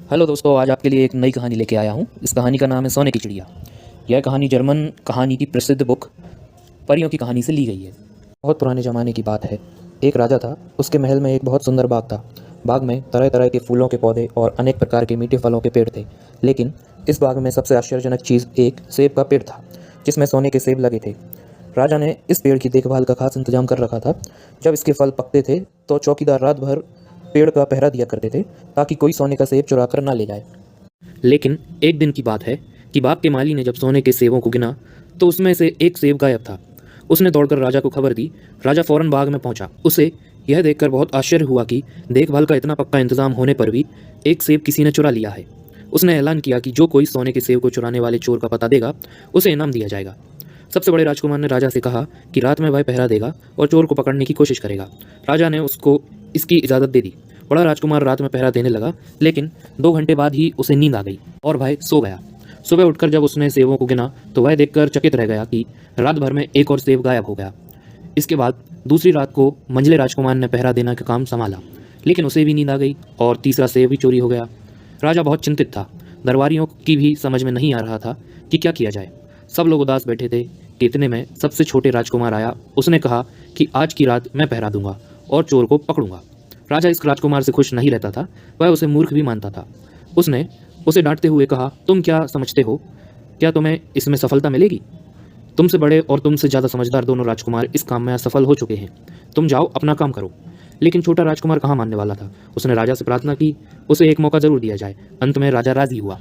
Hello दोस्तों, आज आपके लिए एक नई कहानी लेके आया हूँ। इस कहानी का नाम है सोने की चिड़िया। यह कहानी जर्मन कहानी की प्रसिद्ध बुक परियों की कहानी से ली गई है। बहुत पुराने ज़माने की बात है। एक राजा था, उसके महल में एक बहुत सुंदर बाग था। बाग में तरह तरह के फूलों के पौधे और अनेक प्रकार के मीठे फलों के पेड़ थे। लेकिन इस बाग में सबसे आश्चर्यजनक चीज़ एक सेब का पेड़ था, जिसमें सोने के सेब लगे थे। राजा ने इस पेड़ की देखभाल का खास इंतजाम कर रखा था। जब इसके फल पकते थे तो चौकीदार रात भर पेड़ का पहरा दिया करते थे, ताकि कोई सोने का सेब चुरा कर ना ले जाए। लेकिन एक दिन की बात है कि बाग के माली ने जब सोने के सेबों को गिना तो उसमें से एक सेब गायब था। उसने दौड़कर राजा को खबर दी। राजा फौरन बाग में पहुंचा। उसे यह देखकर बहुत आश्चर्य हुआ कि देखभाल का इतना पक्का इंतजाम होने पर भी एक सेब किसी ने चुरा लिया है। उसने ऐलान किया कि जो कोई सोने के सेब को चुराने वाले चोर का पता देगा, उसे इनाम दिया जाएगा। सबसे बड़े राजकुमार ने राजा से कहा कि रात में वह पहरा देगा और चोर को पकड़ने की कोशिश करेगा। राजा ने उसको इसकी इजाज़त दे दी। बड़ा राजकुमार रात में पहरा देने लगा, लेकिन 2 घंटे बाद ही उसे नींद आ गई और वह सो गया। सुबह उठकर जब उसने सेबों को गिना तो वह देखकर चकित रह गया कि रात भर में एक और सेब गायब हो गया। इसके बाद दूसरी रात को मंझले राजकुमार ने पहरा देना का काम संभाला, लेकिन उसे भी नींद आ गई और तीसरा सेब भी चोरी हो गया। राजा बहुत चिंतित था। दरबारियों की भी समझ में नहीं आ रहा था कि क्या किया जाए। सब लोग उदास बैठे थे कि इतने में सबसे छोटे राजकुमार आया। उसने कहा कि आज की रात मैं पहरा दूंगा और चोर को पकड़ूंगा। राजा इस राजकुमार से खुश नहीं रहता था, वह उसे मूर्ख भी मानता था। उसने उसे डांटते हुए कहा, तुम क्या समझते हो, क्या तुम्हें इसमें सफलता मिलेगी? तुमसे बड़े और तुमसे ज़्यादा समझदार दोनों राजकुमार इस काम में असफल हो चुके हैं। तुम जाओ अपना काम करो। लेकिन छोटा राजकुमार कहाँ मानने वाला था। उसने राजा से प्रार्थना की, उसे एक मौका जरूर दिया जाए। अंत में राजा राजी हुआ।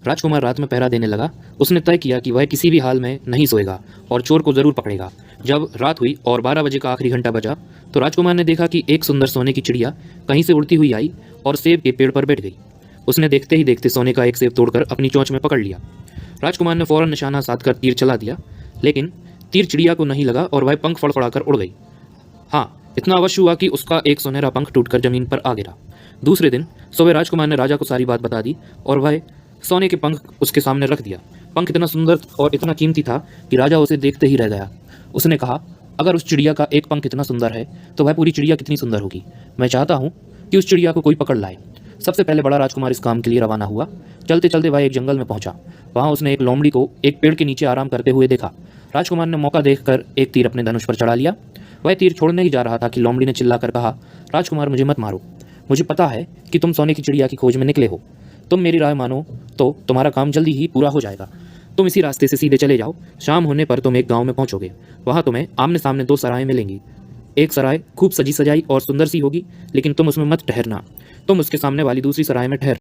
राजकुमार रात में पहरा देने लगा। उसने तय किया कि वह किसी भी हाल में नहीं सोएगा और चोर को जरूर पकड़ेगा। जब रात हुई और 12 बजे का आखिरी घंटा बजा तो राजकुमार ने देखा कि एक सुंदर सोने की चिड़िया कहीं से उड़ती हुई आई और सेब के पेड़ पर बैठ गई। उसने देखते ही देखते सोने का एक सेब तोड़कर अपनी चोंच में पकड़ लिया। राजकुमार ने फौरन निशाना साधकर तीर चला दिया, लेकिन तीर चिड़िया को नहीं लगा और वह पंख फड़फड़ाकर उड़ गई। हाँ, इतना अवश्य हुआ कि उसका एक सुनहरा पंख टूटकर जमीन पर आ गिरा। दूसरे दिन सुबह राजकुमार ने राजा को सारी बात बता दी और वह सोने के पंख उसके सामने रख दिया। पंख इतना सुंदर और इतना कीमती था कि राजा उसे देखते ही रह गया। उसने कहा, अगर उस चिड़िया का एक पंख इतना सुंदर है तो वह पूरी चिड़िया कितनी सुंदर होगी। मैं चाहता हूँ कि उस चिड़िया को कोई पकड़ लाए। सबसे पहले बड़ा राजकुमार इस काम के लिए रवाना हुआ। चलते चलते वह एक जंगल में पहुंचा। वहां उसने एक लोमड़ी को एक पेड़ के नीचे आराम करते हुए देखा। राजकुमार ने मौका देखकर एक तीर अपने धनुष पर चढ़ा लिया। वह तीर छोड़ने ही जा रहा था कि लोमड़ी ने चिल्लाकर कहा, राजकुमार, मुझे मत मारो। मुझे पता है कि तुम सोने की चिड़िया की खोज में निकले हो। तुम मेरी राय मानो तो तुम्हारा काम जल्दी ही पूरा हो जाएगा। तुम इसी रास्ते से सीधे चले जाओ। शाम होने पर तुम एक गांव में पहुंचोगे। वहां तुम्हें आमने सामने 2 सराय मिलेंगी। एक सराय खूब सजी सजाई और सुंदर सी होगी, लेकिन तुम उसमें मत ठहरना। तुम उसके सामने वाली दूसरी सराय में ठहर